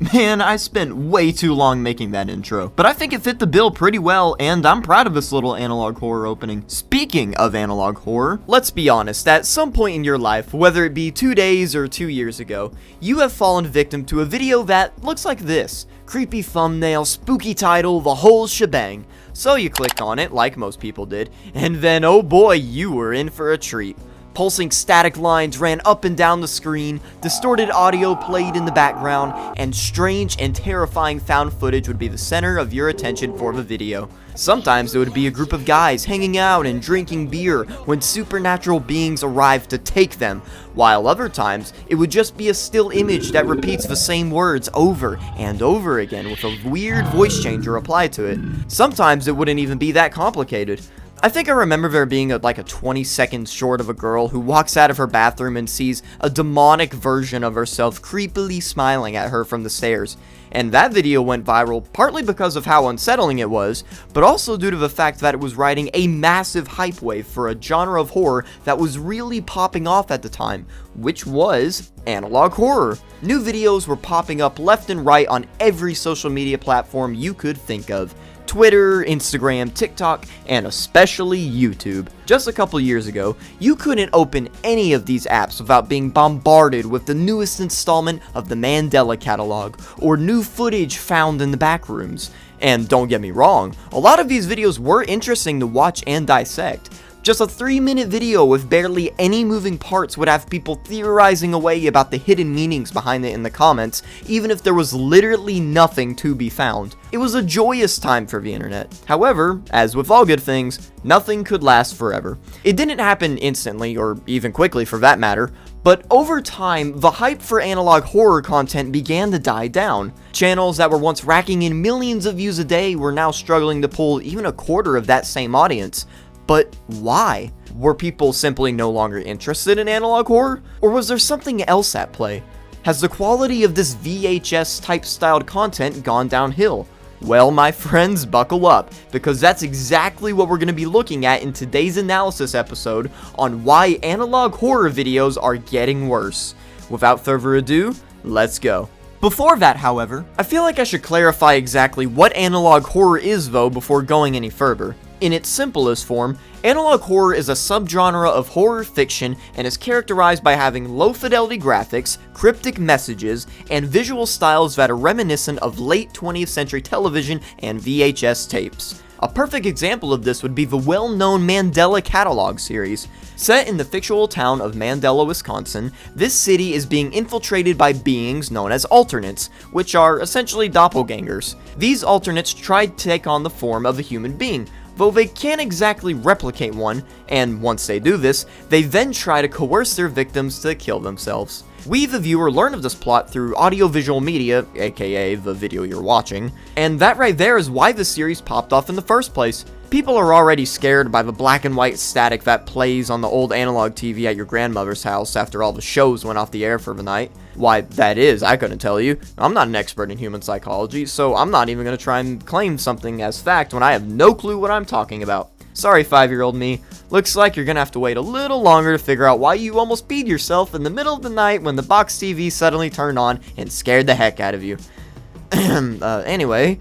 Man, I spent way too long making that intro, but I think it fit the bill pretty well, and I'm proud of this little analog horror opening. Speaking of analog horror, let's be honest, at some point in your life, whether it be 2 days or 2 years ago, you have fallen victim to a video that looks like this. Creepy thumbnail, spooky title, the whole shebang. So you clicked on it, like most people did, and then oh boy, you were in for a treat. Pulsing static lines ran up and down the screen, distorted audio played in the background, and strange and terrifying found footage would be the center of your attention for the video. Sometimes it would be a group of guys hanging out and drinking beer when supernatural beings arrived to take them, while other times it would just be a still image that repeats the same words over and over again with a weird voice changer applied to it. Sometimes it wouldn't even be that complicated. I think I remember there being like a 20-second short of a girl who walks out of her bathroom and sees a demonic version of herself creepily smiling at her from the stairs. And that video went viral partly because of how unsettling it was, but also due to the fact that it was riding a massive hype wave for a genre of horror that was really popping off at the time, which was analog horror. New videos were popping up left and right on every social media platform you could think of. Twitter, Instagram, TikTok, and especially YouTube. Just a couple years ago, you couldn't open any of these apps without being bombarded with the newest installment of the Mandela catalog, or new footage found in the back rooms. And don't get me wrong, a lot of these videos were interesting to watch and dissect. Just a 3-minute video with barely any moving parts would have people theorizing away about the hidden meanings behind it in the comments, even if there was literally nothing to be found. It was a joyous time for the internet. However, as with all good things, nothing could last forever. It didn't happen instantly, or even quickly for that matter, but over time, the hype for analog horror content began to die down. Channels that were once racking in millions of views a day were now struggling to pull even a quarter of that same audience. But why? Were people simply no longer interested in analog horror? Or was there something else at play? Has the quality of this VHS type styled content gone downhill? Well, my friends, buckle up, because that's exactly what we're going to be looking at in today's analysis episode on why analog horror videos are getting worse. Without further ado, let's go. Before that, however, I feel like I should clarify exactly what analog horror is though before going any further. In its simplest form, analog horror is a subgenre of horror fiction and is characterized by having low-fidelity graphics, cryptic messages, and visual styles that are reminiscent of late 20th century television and VHS tapes. A perfect example of this would be the well-known Mandela catalog series. Set in the fictional town of Mandela, Wisconsin, this city is being infiltrated by beings known as alternates, which are essentially doppelgangers. These alternates try to take on the form of a human being, though they can't exactly replicate one, and once they do this, they then try to coerce their victims to kill themselves. We, the viewer, learn of this plot through audiovisual media, aka the video you're watching, and that right there is why the series popped off in the first place. People are already scared by the black and white static that plays on the old analog TV at your grandmother's house after all the shows went off the air for the night. Why that is, I couldn't tell you. I'm not an expert in human psychology, so I'm not even going to try and claim something as fact when I have no clue what I'm talking about. Sorry, 5-year-old me. Looks like you're gonna have to wait a little longer to figure out why you almost peed yourself in the middle of the night when the box TV suddenly turned on and scared the heck out of you. Anyway,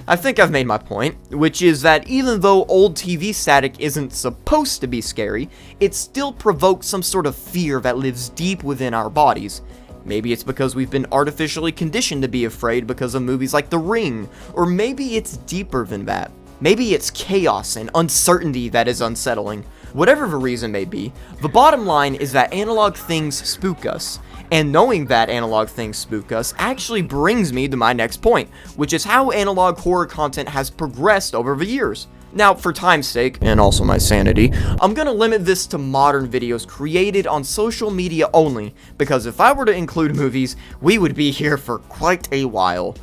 I think I've made my point, which is that even though old TV static isn't supposed to be scary, it still provokes some sort of fear that lives deep within our bodies. Maybe it's because we've been artificially conditioned to be afraid because of movies like The Ring, or maybe it's deeper than that. Maybe it's chaos and uncertainty that is unsettling. Whatever the reason may be, the bottom line is that analog things spook us. And knowing that analog things spook us actually brings me to my next point, which is how analog horror content has progressed over the years. Now, for time's sake, and also my sanity, I'm gonna limit this to modern videos created on social media only, because if I were to include movies, we would be here for quite a while.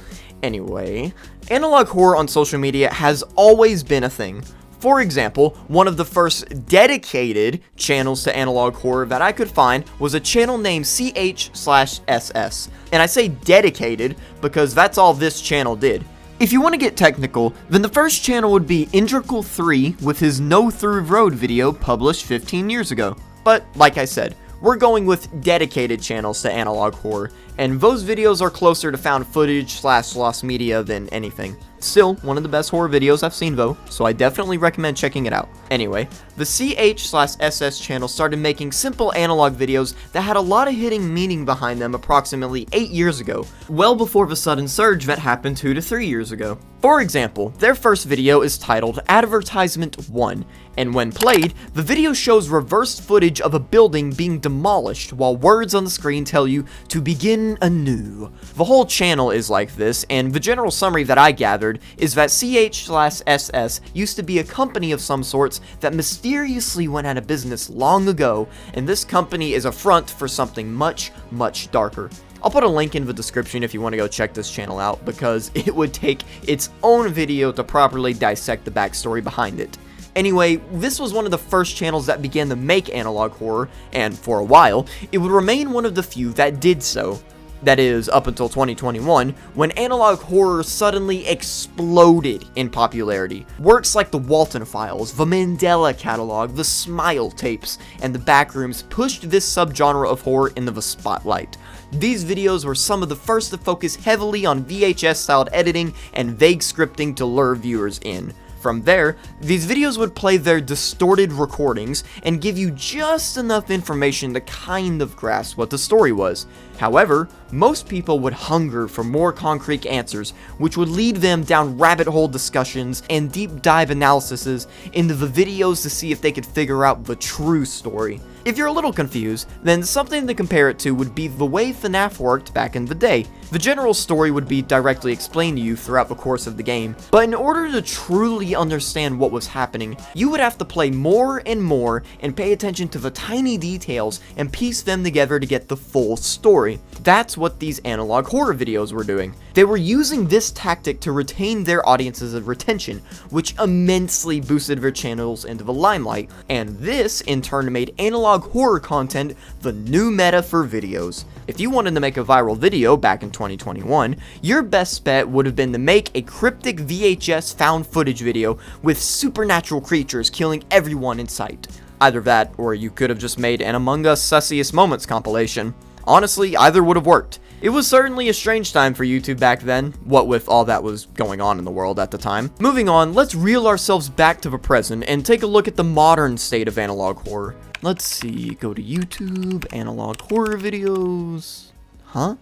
Anyway, analog horror on social media has always been a thing. For example, one of the first dedicated channels to analog horror that I could find was a channel named CH/SS. And I say dedicated because that's all this channel did. If you want to get technical, then the first channel would be Integral3 with his No Through Road video published 15 years ago. But like I said, we're going with dedicated channels to analog horror, and those videos are closer to found footage / lost media than anything. Still, one of the best horror videos I've seen though, so I definitely recommend checking it out. Anyway, the CH/SS channel started making simple analog videos that had a lot of hidden meaning behind them approximately 8 years ago, well before the sudden surge that happened 2 to 3 years ago. For example, their first video is titled Advertisement 1, and when played, the video shows reversed footage of a building being demolished while words on the screen tell you to begin anew. The whole channel is like this, and the general summary that I gathered is that CH/SS used to be a company of some sorts that mysteriously went out of business long ago, and this company is a front for something much, much darker. I'll put a link in the description if you want to go check this channel out, because it would take its own video to properly dissect the backstory behind it. Anyway, this was one of the first channels that began to make analog horror, and for a while, it would remain one of the few that did so. That is, up until 2021, when analog horror suddenly exploded in popularity. Works like the Walton Files, the Mandela Catalog, the Smile Tapes, and the Backrooms pushed this subgenre of horror into the spotlight. These videos were some of the first to focus heavily on VHS-styled editing and vague scripting to lure viewers in. From there, these videos would play their distorted recordings and give you just enough information to kind of grasp what the story was. However, most people would hunger for more concrete answers, which would lead them down rabbit hole discussions and deep dive analyses into the videos to see if they could figure out the true story. If you're a little confused, then something to compare it to would be the way FNAF worked back in the day. The general story would be directly explained to you throughout the course of the game, but in order to truly understand what was happening, you would have to play more and more and pay attention to the tiny details and piece them together to get the full story. That's what these analog horror videos were doing. They were using this tactic to retain their audience's retention, which immensely boosted their channels into the limelight, and this in turn made analog horror content the new meta for videos. If you wanted to make a viral video back in 2021, your best bet would have been to make a cryptic VHS found footage video with supernatural creatures killing everyone in sight. Either that, or you could have just made an Among Us Sussiest Moments compilation. Honestly, either would have worked. It was certainly a strange time for YouTube back then, what with all that was going on in the world at the time. Moving on, let's reel ourselves back to the present and take a look at the modern state of analog horror. Let's see, go to YouTube, analog horror videos. Huh?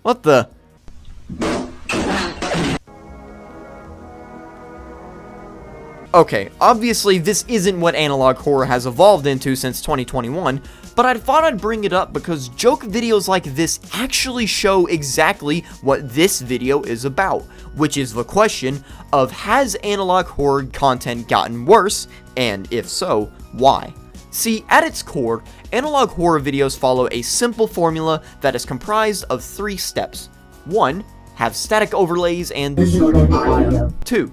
What the? Okay, obviously this isn't what analog horror has evolved into since 2021, but I thought I'd bring it up because joke videos like this actually show exactly what this video is about, which is the question of, has analog horror content gotten worse, and if so, why? See, at its core, analog horror videos follow a simple formula that is comprised of 3 steps. 1. Have static overlays, and 2.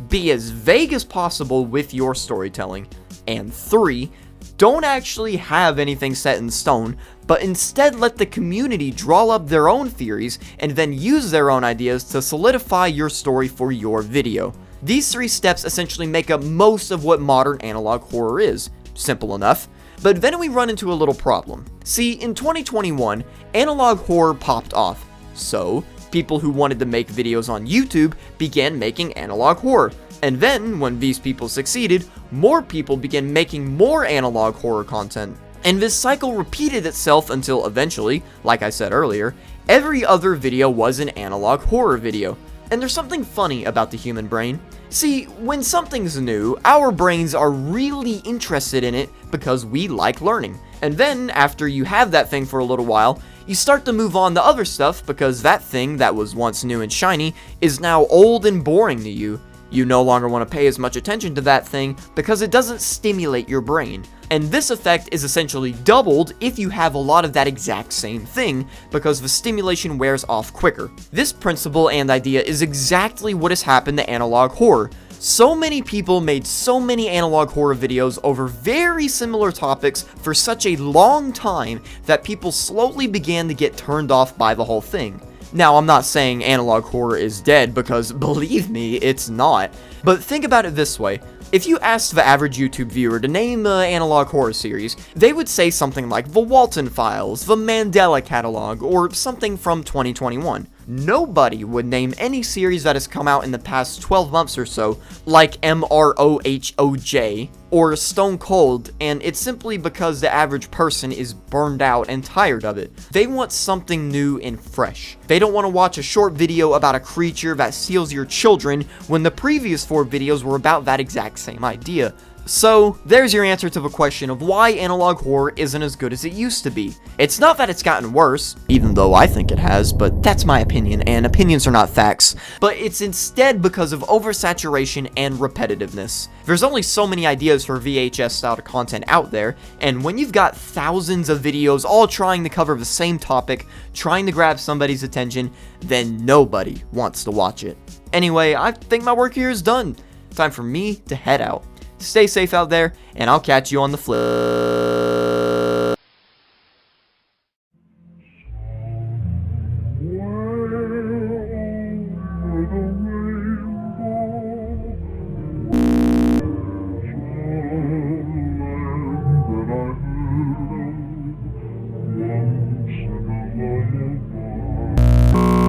Be as vague as possible with your storytelling, and 3. Don't actually have anything set in stone, but instead let the community draw up their own theories and then use their own ideas to solidify your story for your video. These 3 steps essentially make up most of what modern analog horror is. Simple enough. But then we run into a little problem. See, in 2021, analog horror popped off, so people who wanted to make videos on YouTube began making analog horror. And then, when these people succeeded, more people began making more analog horror content. And this cycle repeated itself until eventually, like I said earlier, every other video was an analog horror video. And there's something funny about the human brain. See, when something's new, our brains are really interested in it because we like learning. And then, after you have that thing for a little while, you start to move on to other stuff because that thing that was once new and shiny is now old and boring to you. You no longer want to pay as much attention to that thing because it doesn't stimulate your brain. And this effect is essentially doubled if you have a lot of that exact same thing, because the stimulation wears off quicker. This principle and idea is exactly what has happened to analog horror. So many people made so many analog horror videos over very similar topics for such a long time that people slowly began to get turned off by the whole thing. Now, I'm not saying analog horror is dead, because believe me, it's not. But think about it this way. If you asked the average YouTube viewer to name the analog horror series, they would say something like The Walton Files, The Mandela Catalog, or something from 2021. Nobody would name any series that has come out in the past 12 months or so, like MROHOJ, or Stone Cold, and it's simply because the average person is burned out and tired of it. They want something new and fresh. They don't want to watch a short video about a creature that steals your children when the previous 4 videos were about that exact same idea. So, there's your answer to the question of why analog horror isn't as good as it used to be. It's not that it's gotten worse, even though I think it has, but that's my opinion, and opinions are not facts. But it's instead because of oversaturation and repetitiveness. There's only so many ideas for VHS style content out there, and when you've got thousands of videos all trying to cover the same topic, trying to grab somebody's attention, then nobody wants to watch it. Anyway, I think my work here is done. Time for me to head out. Stay safe out there, and I'll catch you on the flip.